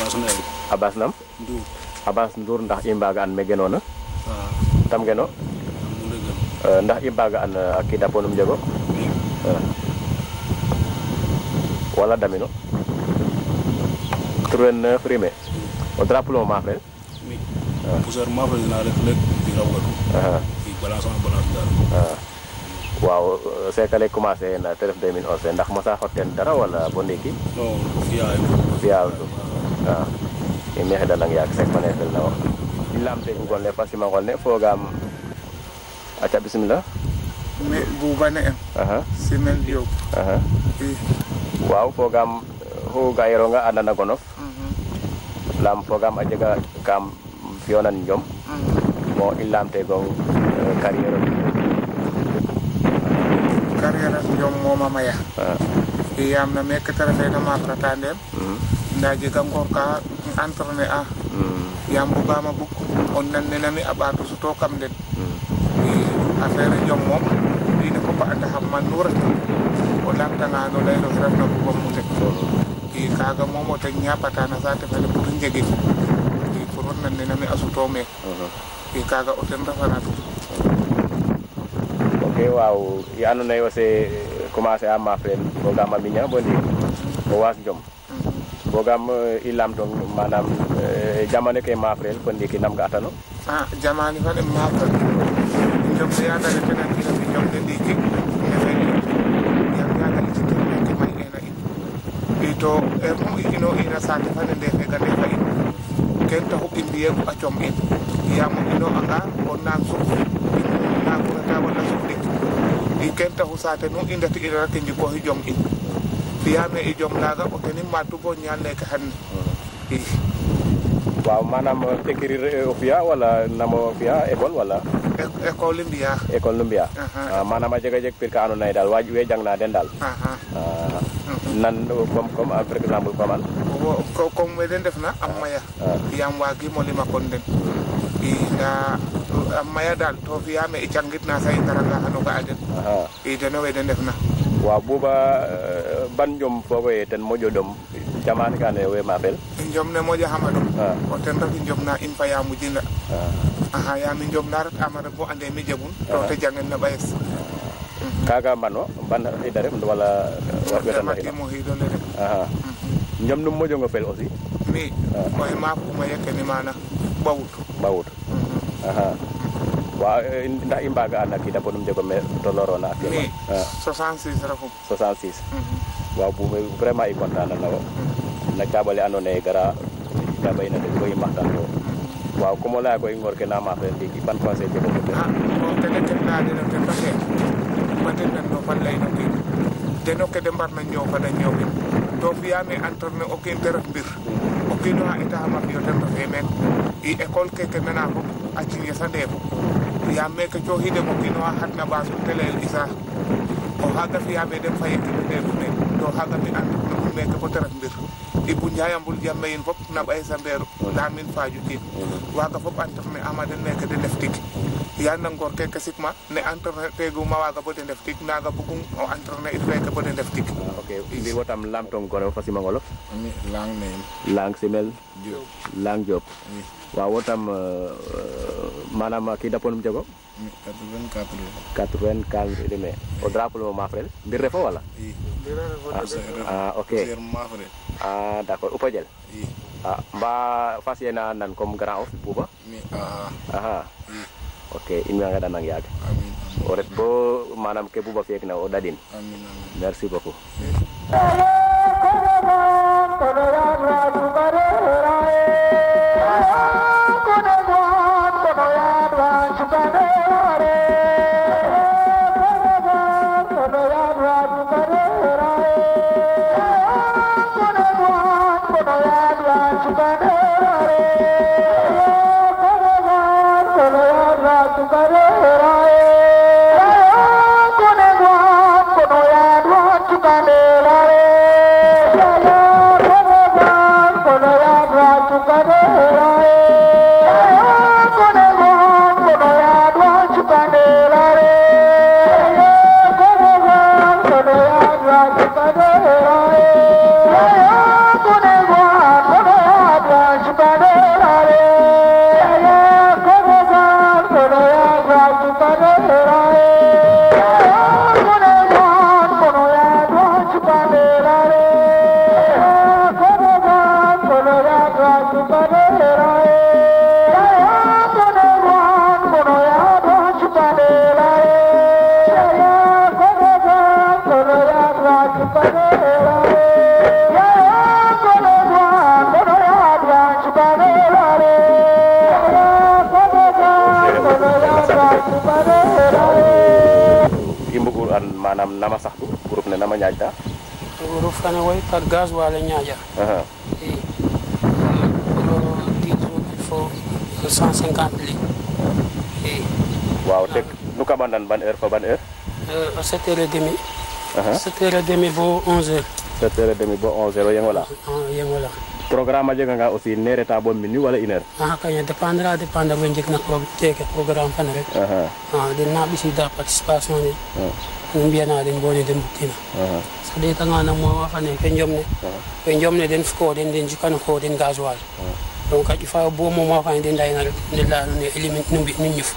Abbas nam Abbas Ndour ndax i mbaga an me genona tam geno ndax i mbaga an kita ponum jego wala damino 39 rime o drapeau ma frère poussière ma frère na rek di rawatu di balance dal waaw sekale commencé na te def 2011 ndax masa xoten dara wala bo ndiki non fiya i mexe da nang yak sek mane fel na wax lamte ngol le fasima ngol ne fogam aca bismillah me bu bane simel diop waaw fogam ho gayro nga andana gonof lam fogam a jega kam fionan njom mo i lamte gong carrière njom moma maya yam na mek tarafe na ma pratandem nda jega ngor ka entraîner a yam bu bama buk on nan ne nami abatu su to kam den affaire njom mom dina ko pa anda xam man nur o lamta nga no lay do ref na ko mu tek kaga momo tek nyapata na sate fele pour njegit pour nan ne nami asuto me kaga o ten rafana ok waaw i ando naye aussi commencé a mafren fogam a miña bo ndik o was njom fogam i lamtong manam jamane ke mafrel ko ndiki nam ga atano jamani fa dem mafren njom de ya dale tenan ki na njom de ndiki ne fe ya ya dale ci to ke may ena ito mo ino ina sante fa de fe ga de fa ken taxu indiye ko a com in ya mo ino anga on nan su na ko ta wala su dik i ken taxu sate no indati ira ke njiko hi jom in fiyame i jom laga o tenim matu bo ñal nek han waaw manam tekiri o fiya wala namo fiya école wala école mbiya manam a jega jeg pir ka ando naye dal waji we jangna den dal nan comme par exemple comment comme we den defna am maya yam wagi mo lima kon den ina am maya dal to fiyame i jangit na say taranga hanu ga aden deno we den defna waaw buba ban jom fogoye ten moƴo ɗom jamane kane we mafel jom ne moƴo hamadum o ten ref jom na in fa ya mujina yami jom na ret amara bo ande mi jegun to te jangen na ɓayes kaga mbano ban ida ref wala mo hido le rek jom num moƴongo fel aussi mi oxe mafuma yekeni mana ɓawut waaw ndax i mbaga anda kita ponum jego me tolorona mi 66 refum 66 waaw bu vraiment i content na wo na cabale ando naye gara jaba ina de koy maxtan to waaw comme la koy ngor ke na ma fe ndiki ban conseil jego ko o tene ken na de no ten baxe maten nan no fan lay no ke deno ke de mbar na ñow fa da ñow to fiyame entraîner o ken teref bir o kino ha eta ma fi o ten baxe men i école ke ke mena ko a ci yesa ndefo ya meke cho hide mo kino hatna basu tele isa o haga fiyame dem fayek de ne to haga mi and no meke ko teref bir ibu njaayambul jamme yin fop na bay sa mberu lamin fajuti waga fop entraîné amaden meke de leftik ya nangor ke sikma ne entraîné tegu ma waga bo de leftik naga bugum o entraîné il feke bo de leftik ok bi wotam lamtong ko fasima ngolo mi lang ne lang simel lang job wa wotam manam ki daponum jago 84 deme o drapeau ma frère bir refo wala ok d'accord upa jël mba fasiyena nan comme grand off buba ok in nga da nang yag o ret bo manam ke buba fek na o dadin merci beaucoup an manam nama saxtu groupe ne nama ñaajta groupe fana way par gaz wala ñaaja et il faut 150 litres et waaw tek nu ka bandan ban heure fa ban heure 7h30 7h30 bo 11h 7h30 bo 11h yengola yengola programme jega nga aussi nereta bo minuit wala 1h kanya dépendra wen jek na ko teke programme fana rek den na bisi da participation ni mbiya na den boni den butina so de tanga na mo fa ne ken jomne den fko den jikana ko den gasoil donc il faut bo mo fa den day na ne la ne element numbi ni ñuf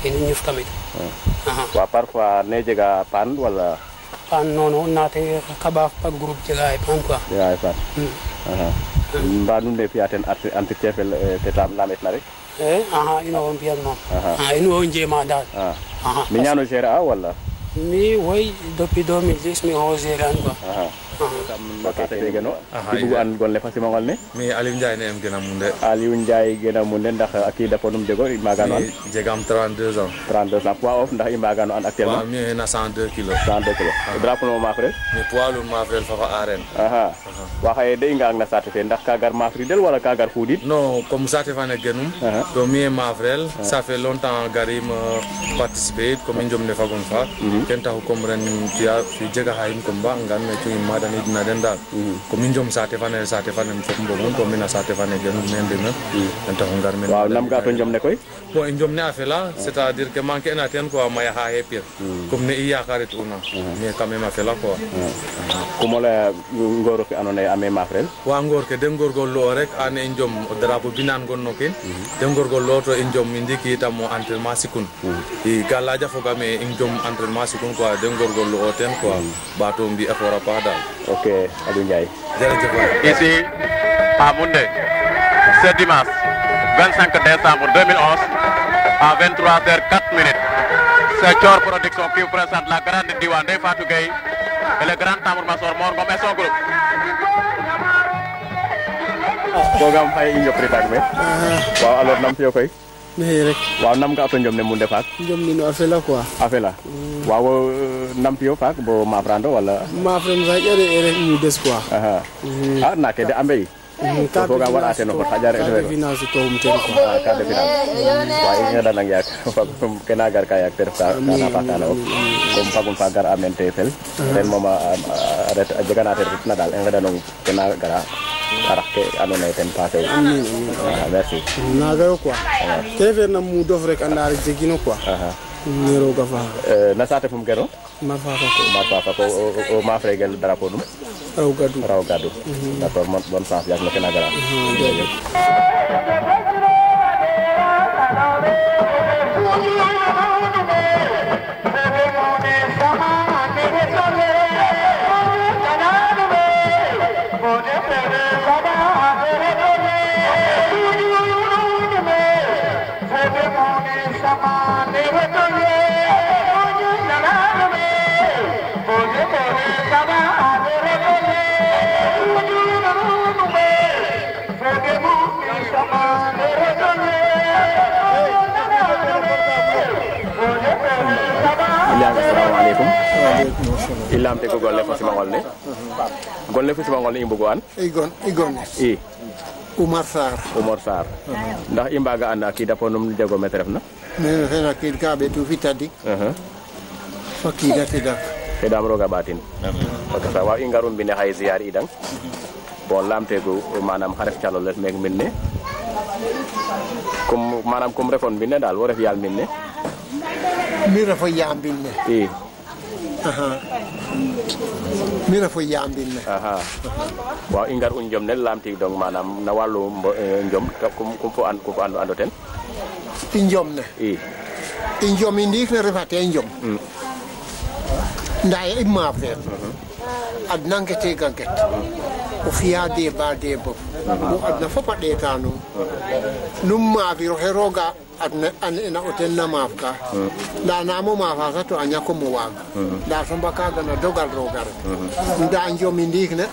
ni ñuf tamit wa parfois ne jega pan wala pan non naate kaba par groupe jega ay pan quoi ya ay pan mba nun de fiaten entretien fel tetam lamet na rek ino on biyan non ino on jema dal mi ñano géré wala mi way depuis 2010 mi ho géré quoi ibu an golle fasima ngol ne mi Aliou Ndiaye ne am gëna munde Aliou Ndiaye gëna munde ndax aki daponum dego magano an jegam 32 ans poids of ndax i magano an actuellement mi na 102 kg drapeau no ma frère mi poids lu ma frère fafa aren wa xaye de nga ak na sate fe ndax ka gar ma fridel wala ka gar foudit non comme sate fa ne genum to mi et ma frère ça fait longtemps garim participer comme njom ne fagon fa ken taxu comme ren tiya fi jega hayim comme ba ngan me tu ma dani dina den dal comme njom sate fa ne fop mbon to mina sate fa ne genum men dina ken taxu ngar men waaw nam ga to njom ne koy bon njom ne afela c'est à dire que manque na ten ko maya ha hepir comme ne iya karit una mais quand même afela quoi comme la ngoro fi anone ame ma frère wa ngor ke de ngor gol lo rek ane njom drapeau binan gonno ken de ngor gol lo to njom indiki tamo entraînement sikun i galaja foga me njom entraînement sikun quoi de ngor gol lo ten quoi bato mbi effort pas dal ok Aliou Ndiaye ici à Moundé ce dimanche 25 décembre 2011 à 23h04 c'est Thior Production qui vous présente la grande diwan de Fatou Gueye et le grand tambour major Mor Ngom et son groupe. Bogam fay i ñokri tag me waaw alors nam fiyo koy mais rek waaw nam ga to njom ne munde faak njom ni no afela quoi afela waaw nam fiyo faak bo ma frando wala ma frando sa jere ñu des quoi na ke de ambe ka ko ga wara teno ko xajare de finance ko um ten ko ka de finance waaye nga da nang yak kena gar ka yak ter ka na patana o comme fagun fa gar amente fel ren moma aret jegana ter na dal nga da non kena gara arake anone ten passé merci naga quoi tefer na mu dof rek andar jegino quoi nero ga fa na sate fum gero ma fa ko o ma fregel drapeau dum raw gadu d'accord bonne chance yak na kena gara Assalamualaikum. Ilam te ko golle fasima ngolne. Golle fasima ngolne imbugo an. Igon. Umar Sar. Ndax imbaga anda ki daponum jego metrefna. Mais fena ki ka be tu fitadi. Fakida fidak. Kedam roga batin. Ok sa wa ingarum bine hay ziar idang. Bon lamte go manam xaref cialo les meg minne. Kum manam kum refon bine dal wo ref yal minne. Mira fo yambinne mira fo yambinne waaw ingar un jom ne lamti donc manam na walu njom kum fo ando ten njom ne njom indi ne refate njom ndaye ma fer adnan ke te ganket o fiya de ba de bo adna fo pade tanu num ma biro heroga adna ana oten na mafka da na mo mafa to anya ko mo waga da so baka na dogal rogar da njomi ndikne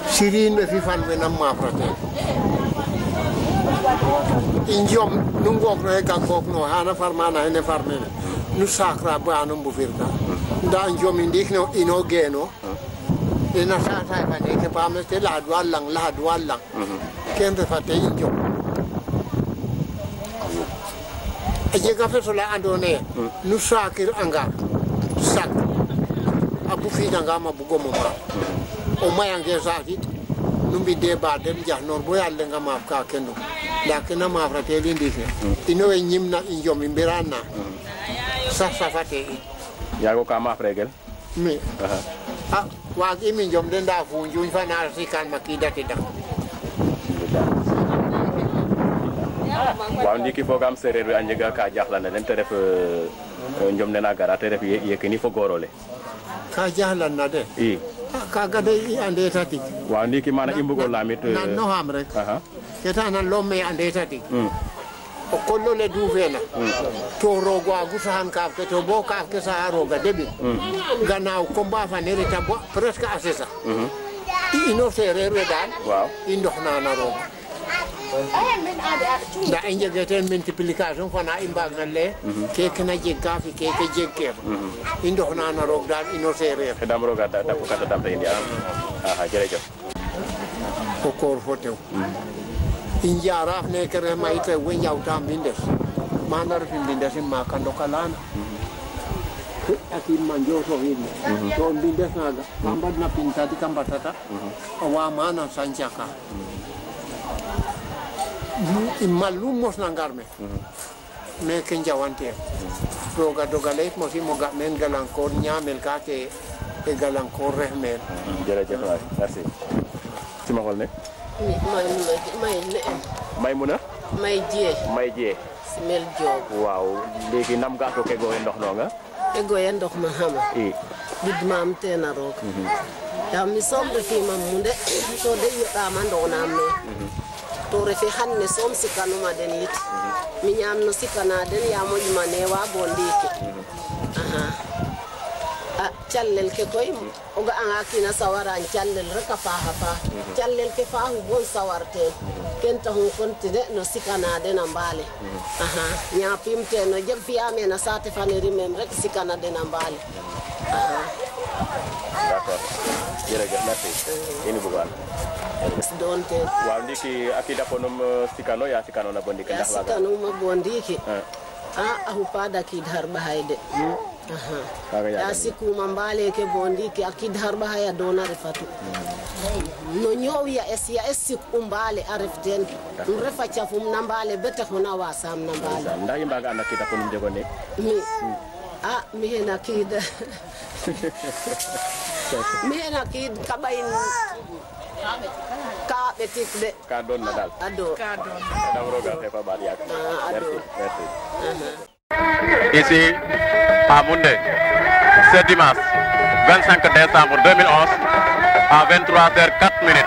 sirin be fi fan be na mafrate injom nungok no ga gok no hana farmana ene farmene nu sakra ba no bu firka nda jomi ndik no ino geno ina sa fa ne ke pa me te la dwalang kende fa te injo aje ka fe sola andone nu sakir anga sak abu fi danga ma bugo mo ma o mayange sakit numbi de ba dem ja nor bo yalle nga ma ka kendo da kena ma fratelli ndike ino e nyimna injo mi mbirana sa fate yago ka ma fregel mi wa gi min jom den da fu juñ fa na si kan makida te dak waaw ndiki fogam sereer we a njega ka jaxlana den te ref njom nena gara te ref yekini fo gorole ka jaxlana de i kaga de i ande tatik waaw ndiki mana i mbugo lamit nan no xam rek keta nan lo me ande tatik o kollo le duvena to rogo agu sahan kaaf ke to bo kaaf ke sa roga debi gannaaw combat fa nere ta bo presque asesa ino sereer we dal waaw i ndox na roga da i njegeten multiplication fana i mbaag na le keke na jeg kaafi keke jeg keef i ndox na roog dal ino sereer xedam roga dako kata damta indi jerejef o koor fo tew i njaraaf neke ref mayite we ñawta mbindes mana ref mbindes im maaka ndoka lana akim ma njotoxin to mbindes naga ka mbadna pin tadik a mbatata a wa mana sancaka i malum mosna ngar me meke njawanteem roga dogale it mosimo ga men galankor ñamel ka ke e galankor ref meen jerejef waay merci sima xol ne Maymuna may jee Simel Diop waaw léegi nam ga to ke goye ndox nonga e goye ndox ma xama i bid maam tena roog yaam mi soom refi mam mu de to de yoɗama ndonam me to refe xan ne soom sikanuma den yit mi ñaam no sikana den ya moƴma newa bo ndiiki a callel ke koy o ga'anga kiina sawaran callel rek a faaxa faax callel ke faaxu bon sawarte ken taxu kontine no sikana den a mbaale ñaapim teen no jeg fi'a meen a saate faneri mem rek sikana den a mbaale d'accord jërëjëf merci ini bugaan doon teen waaw ndiki a kida konom sikano ya sikanona bo ndiki ndax waaga sikanuma bo ndiiki a xupada kiid har ɓaxay de ya sikuma mbaale ke bo ndiiki a kiid har ɓaxay a doona refatu no ñoow ya es sik u mbaale a ref teen um refa cafum na mbaale be taxuna wasam na mbaale ndax i mbaga anda kida konum jego ne mi hena kiid mi hena kiid ka ɓayin ka ɓetik de ka doon na daal ado dam roga xefa baat yaak merci Ici à Moundé, ce dimanche 25 décembre 2011 à 23h04.